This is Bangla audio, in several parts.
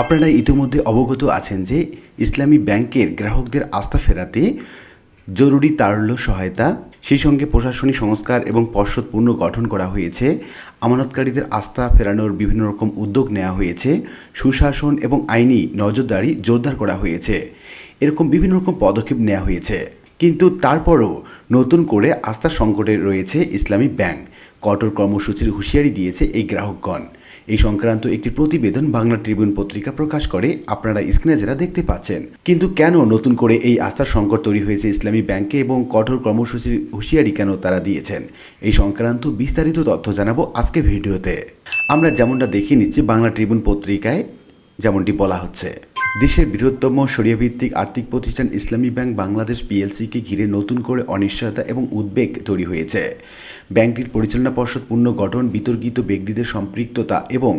আপনারা ইতিমধ্যে অবগত আছেন যে ইসলামী ব্যাংকের গ্রাহকদের আস্থা ফেরাতে জরুরি তারল্য সহায়তা, সেই সঙ্গে প্রশাসনিক সংস্কার এবং পর্ষদ পুনর্গঠন করা হয়েছে। আমানতকারীদের আস্থা ফেরানোর বিভিন্ন রকম উদ্যোগ নেওয়া হয়েছে। সুশাসন এবং আইনি নজরদারি জোরদার করা হয়েছে। এরকম বিভিন্ন রকম পদক্ষেপ নেওয়া হয়েছে। কিন্তু তারপরও নতুন করে আস্থা সংকটে রয়েছে ইসলামী ব্যাংক। কঠোর কর্মসূচির হুঁশিয়ারি দিয়েছে এই গ্রাহকগণ। এই সংক্রান্ত একটি প্রতিবেদন বাংলা ট্রিবিউন পত্রিকা প্রকাশ করে, আপনারা স্ক্রিনে যারা দেখতে পাচ্ছেন। কিন্তু কেন নতুন করে এই আস্থার সংকট তৈরি হয়েছে ইসলামী ব্যাংকে এবং কঠোর কর্মসূচির হুঁশিয়ারি কেন তারা দিয়েছেন, এই সংক্রান্ত বিস্তারিত তথ্য জানাবো আজকে ভিডিওতে। আমরা যেমনটা দেখিয়ে নিচ্ছি বাংলা ট্রিবিউন পত্রিকায় যেমনটি বলা হচ্ছে, দেশের বৃহত্তম শরিয়াভিত্তিক আর্থিক প্রতিষ্ঠান ইসলামী ব্যাংক বাংলাদেশ পিএলসিকে ঘিরে নতুন করে অনিশ্চয়তা এবং উদ্বেগ তৈরি হয়েছে। ব্যাংকটির পরিচালনা পর্ষদ পুনর্গঠন, বিতর্কিত ব্যক্তিদের সম্পৃক্ততা এবং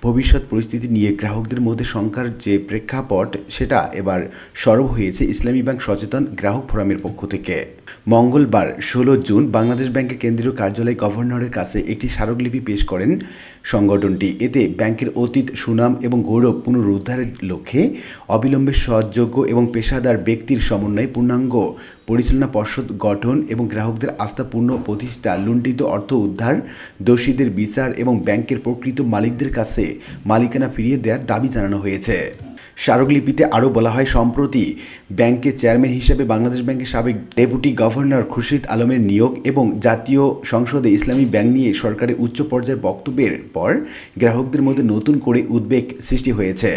ভবিষ্যৎ পরিস্থিতি নিয়ে গ্রাহকদের মধ্যে শঙ্কার যে প্রেক্ষাপট, সেটা এবার সরব হয়েছে ইসলামী ব্যাংক সচেতন গ্রাহক ফোরামের পক্ষ থেকে। মঙ্গলবার 16 জুন বাংলাদেশ ব্যাংকের কেন্দ্রীয় কার্যালয় গভর্নরের কাছে একটি স্মারকলিপি পেশ করেন সংগঠনটি। এতে ব্যাংকের অতীত সুনাম এবং গৌরব পুনরুদ্ধারের লক্ষ্যে অবিলম্বে সৎযোগ্য এবং পেশাদার ব্যক্তির সমন্বয়ে পূর্ণাঙ্গ পরিচালনা পর্ষদ গঠন এবং গ্রাহকদের আস্থাপূর্ণ প্রতিষ্ঠা, লুণ্ঠিত অর্থ উদ্ধার, দোষীদের বিচার এবং ব্যাংকের প্রকৃত মালিকদের কাছে মালিকানা ফিরিয়ে দেওয়ার দাবি জানানো হয়েছে। স্মারকলিপিতে আরও বলা হয়, সম্প্রতি ব্যাংকের চেয়ারম্যান হিসেবে বাংলাদেশ ব্যাংকের সাবেক ডেপুটি গভর্নর খুরশিদ আলমের নিয়োগ এবং জাতীয় সংসদে ইসলামী ব্যাংক নিয়ে সরকারের উচ্চ পর্যায়ের বক্তব্যের পর গ্রাহকদের মধ্যে নতুন করে উদ্বেগ সৃষ্টি হয়েছে।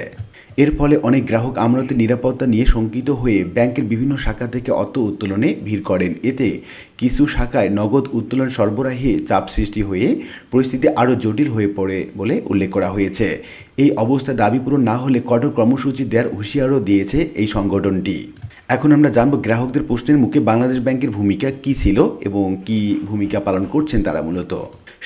এর ফলে অনেক গ্রাহক আমানতের নিরাপত্তা নিয়ে শঙ্কিত হয়ে ব্যাংকের বিভিন্ন শাখা থেকে অর্থ উত্তোলনে ভিড় করেন। এতে কিছু শাখায় নগদ উত্তোলন সরবরাহে চাপ সৃষ্টি হয়ে পরিস্থিতি আরও জটিল হয়ে পড়ে বলে উল্লেখ করা হয়েছে। এই অবস্থায় দাবি পূরণ না হলে কঠোর কর্মসূচি দেওয়ার হুঁশিয়ারও দিয়েছে এই সংগঠনটি। এখন আমরা জানব গ্রাহকদের প্রশ্নের মুখে বাংলাদেশ ব্যাংকের ভূমিকা কী ছিল এবং কী ভূমিকা পালন করছেন তারা মূলত।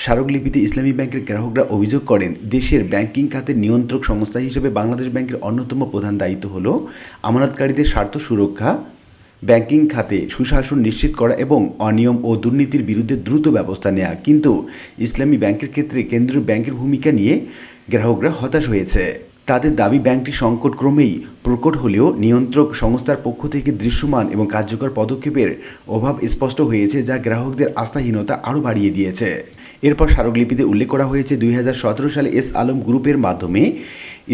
স্মারকলিপিতে ইসলামী ব্যাংকের গ্রাহকরা অভিযোগ করেন, দেশের ব্যাংকিং খাতের নিয়ন্ত্রক সংস্থা হিসেবে বাংলাদেশ ব্যাংকের অন্যতম প্রধান দায়িত্ব হল আমানতকারীদের স্বার্থ সুরক্ষা, ব্যাংকিং খাতে সুশাসন নিশ্চিত করা এবং অনিয়ম ও দুর্নীতির বিরুদ্ধে দ্রুত ব্যবস্থা নেওয়া। কিন্তু ইসলামী ব্যাংকের ক্ষেত্রে কেন্দ্রীয় ব্যাংকের ভূমিকা নিয়ে গ্রাহকরা হতাশ হয়েছে। তাদের দাবি, ব্যাংকটি সংকট ক্রমেই প্রকট হলেও নিয়ন্ত্রক সংস্থার পক্ষ থেকে দৃশ্যমান এবং কার্যকর পদক্ষেপের অভাব স্পষ্ট হয়েছে, যা গ্রাহকদের আস্থাহীনতা আরও বাড়িয়ে দিয়েছে। এরপর স্মারকলিপিতে উল্লেখ করা হয়েছে, 2017 সালে এস আলম গ্রুপের মাধ্যমে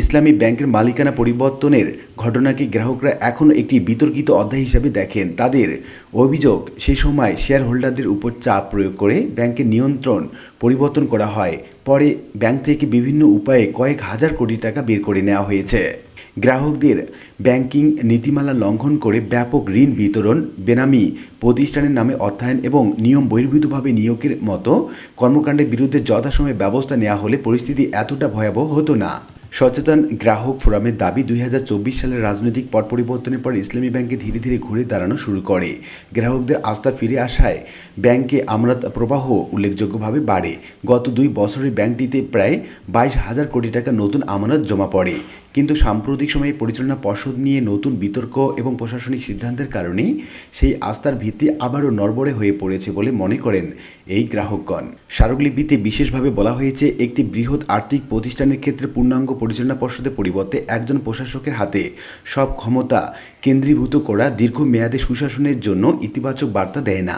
ইসলামী ব্যাংকের মালিকানা পরিবর্তনের ঘটনাকে গ্রাহকরা এখনও একটি বিতর্কিত অধ্যায় হিসেবে দেখেন। তাদের অভিযোগ, সেই সময় শেয়ার হোল্ডারদের উপর চাপ প্রয়োগ করে ব্যাংকের নিয়ন্ত্রণ পরিবর্তন করা হয়। পরে ব্যাংক থেকে বিভিন্ন উপায়ে কয়েক হাজার কোটি টাকা বের করে নেওয়া হয়েছে। গ্রাহকদের ব্যাংকিং নীতিমালা লঙ্ঘন করে ব্যাপক ঋণ বিতরণ, বেনামি প্রতিষ্ঠানের নামে অর্থায়ন এবং নিয়ম বহির্ভূতভাবে নিয়োগের মতো কর্মকাণ্ডের বিরুদ্ধে যথাসময়ে ব্যবস্থা নেওয়া হলে পরিস্থিতি এতটা ভয়াবহ হতো না। সচেতন গ্রাহক ফোরামের দাবি, 2024 সালের রাজনৈতিক পট পরিবর্তনের পর ইসলামী ব্যাংকে ধীরে ধীরে ঘুরে দাঁড়ানো শুরু করে। গ্রাহকদের আস্থা ফিরে আসায় ব্যাংকে আমানত প্রবাহ উল্লেখযোগ্যভাবে বাড়ে। গত 2 বছরে ব্যাংকটিতে প্রায় 22,000 কোটি টাকা নতুন আমানত জমা পড়ে। কিন্তু সাম্প্রতিক সময়ে পরিচালনা পর্ষদ নিয়ে নতুন বিতর্ক এবং প্রশাসনিক সিদ্ধান্তের কারণে সেই আস্থার ভিত্তি আবারও নড়বড়ে হয়ে পড়েছে বলে মনে করেন এই গ্রাহকগণ। স্মারকলিপিতে বিশেষভাবে বলা হয়েছে, একটি বৃহৎ আর্থিক প্রতিষ্ঠানের ক্ষেত্রে পূর্ণাঙ্গ পরিচালনা পর্ষদের পরিবর্তে একজন প্রশাসকের হাতে সব ক্ষমতা কেন্দ্রীভূত করা দীর্ঘমেয়াদে সুশাসনের জন্য ইতিবাচক বার্তা দেয় না।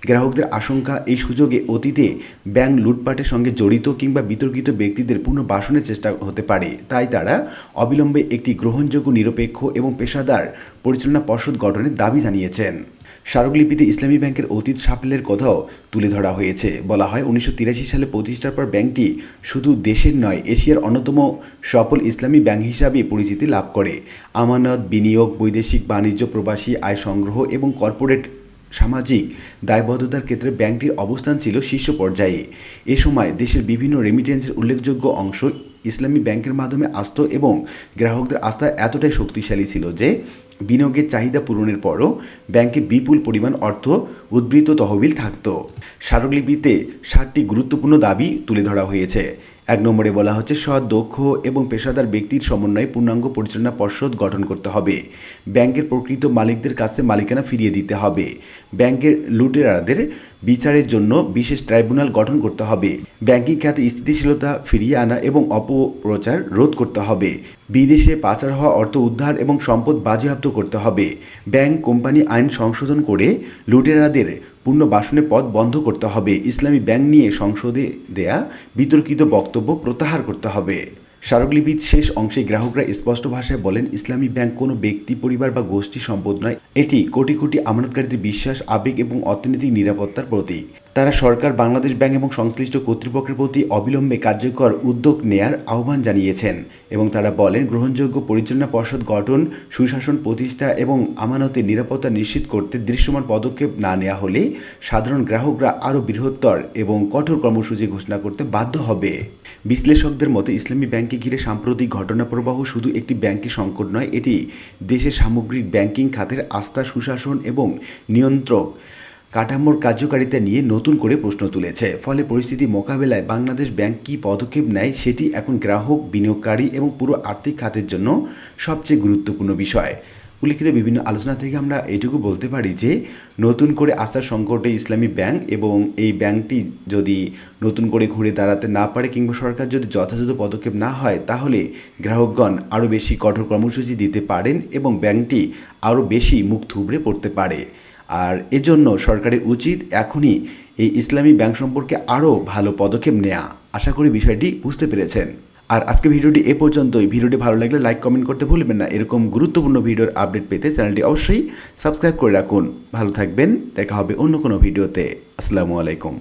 গ্রাহকদের আশঙ্কা, এই সুযোগে অতীতে ব্যাংক লুটপাটের সঙ্গে জড়িত কিংবা বিতর্কিত ব্যক্তিদের পুনর্বাসনের চেষ্টা হতে পারে। তাই তারা অবিলম্বে একটি গ্রহণযোগ্য, নিরপেক্ষ এবং পেশাদার পরিচালনা পর্ষদ গঠনের দাবি জানিয়েছেন। স্মারকলিপিতে ইসলামী ব্যাংকের অতীত সাফল্যের কথাও তুলে ধরা হয়েছে। বলা হয়, 1983 সালে প্রতিষ্ঠার পর ব্যাংকটি শুধু দেশের নয়, এশিয়ার অন্যতম সফল ইসলামী ব্যাংক হিসাবে পরিচিতি লাভ করে। আমানত, বিনিয়োগ, বৈদেশিক বাণিজ্য, প্রবাসী আয় সংগ্রহ এবং কর্পোরেট সামাজিক দায়বদ্ধতার ক্ষেত্রে ব্যাংকটির অবস্থান ছিল শীর্ষ পর্যায়ে। এ সময় দেশের বিভিন্ন রেমিটেন্সের উল্লেখযোগ্য অংশ ইসলামী ব্যাংকের মাধ্যমে আসত এবং গ্রাহকদের আস্থা এতটাই শক্তিশালী ছিল যে বিনিয়োগের চাহিদা পূরণের পরও ব্যাংকে বিপুল পরিমাণ অর্থ উদ্বৃত্ত তহবিল থাকত। স্মারকলিপিতে 7টি গুরুত্বপূর্ণ দাবি তুলে ধরা হয়েছে। 1 নম্বরে বলা হচ্ছে সৎ, দক্ষ এবং পেশাদার ব্যক্তির সমন্বয়ে পূর্ণাঙ্গ পরিচালনা পর্ষদ গঠন করতে হবে। ব্যাংকের প্রকৃত মালিকদের কাছে মালিকানা ফিরিয়ে দিতে হবে। ব্যাংকের লুটেরাদের বিচারের জন্য বিশেষ ট্রাইব্যুনাল গঠন করতে হবে। ব্যাংকিং খাতে স্থিতিশীলতা ফিরিয়ে আনা এবং অপপ্রচার রোধ করতে হবে। বিদেশে পাচার হওয়া অর্থ উদ্ধার এবং সম্পদ বাজেয়াপ্ত করতে হবে। ব্যাংক কোম্পানি আইন সংশোধন করে লুটেরাদের পুনর্বাসনে পথ বন্ধ করতে হবে। ইসলামী ব্যাংক নিয়ে সংসদে দেয়া বিতর্কিত বক্তব্য প্রত্যাহার করতে হবে। স্মারকলিপির শেষ অংশে গ্রাহকরা স্পষ্ট ভাষায় বলেন, ইসলামী ব্যাংক কোনো ব্যক্তি, পরিবার বা গোষ্ঠী সম্পদ নয়। এটি কোটি কোটি আমানতকারীদের বিশ্বাস, আবেগ এবং অর্থনৈতিক নিরাপত্তার প্রতীক। তারা সরকার, বাংলাদেশ ব্যাংক এবং সংশ্লিষ্ট কর্তৃপক্ষের প্রতি অবিলম্বে কার্যকর উদ্যোগ নেয়ার আহ্বান জানিয়েছেন এবং তারা বলেন, গ্রহণযোগ্য পরিচালনা পর্ষদ গঠন, সুশাসন প্রতিষ্ঠা এবং আমানতের নিরাপত্তা নিশ্চিত করতে দৃশ্যমান পদক্ষেপ না নেওয়া হলে সাধারণ গ্রাহকরা আরও বৃহত্তর এবং কঠোর কর্মসূচি ঘোষণা করতে বাধ্য হবে। বিশ্লেষকদের মতে ইসলামী ব্যাংককে ঘিরে সাম্প্রতিক ঘটনা প্রবাহ শুধু একটি ব্যাংকের সংকট নয়, এটি দেশের সামগ্রিক ব্যাংকিং খাতের আস্থা, সুশাসন এবং নিয়ন্ত্রক কাঠামোর কার্যকারিতা নিয়ে নতুন করে প্রশ্ন তুলেছে। ফলে পরিস্থিতি মোকাবেলায় বাংলাদেশ ব্যাংক কী পদক্ষেপ নেয় সেটি এখন গ্রাহক, বিনিয়োগকারী এবং পুরো আর্থিক খাতের জন্য সবচেয়ে গুরুত্বপূর্ণ বিষয়। উল্লিখিত বিভিন্ন আলোচনা থেকে আমরা এটুকু বলতে পারি যে নতুন করে আসার সংকটে ইসলামী ব্যাংক এবং এই ব্যাংকটি যদি নতুন করে ঘুরে দাঁড়াতে না পারে কিংবা সরকার যদি যথাযথ পদক্ষেপ না হয়, তাহলে গ্রাহকগণ আরও বেশি কঠোর কর্মসূচি দিতে পারেন এবং ব্যাংকটি আরও বেশি মুখ থুবড়ে পড়তে পারে। আর এজন্য সরকারের উচিত এখনই এই ইসলামী ব্যাংক সম্পর্কে আরও ভালো পদক্ষেপ নেওয়া। আশা করি বিষয়টি বুঝতে পেরেছেন। আর আজকে ভিডিওটি এ পর্যন্তই। ভিডিওটি ভালো লাগলে লাইক, কমেন্ট করতে ভুলবেন না। এরকম গুরুত্বপূর্ণ ভিডিওর আপডেট পেতে চ্যানেলটি অবশ্যই সাবস্ক্রাইব করে রাখুন। ভালো থাকবেন, দেখা হবে অন্য কোনো ভিডিওতে। আসসালামু আলাইকুম।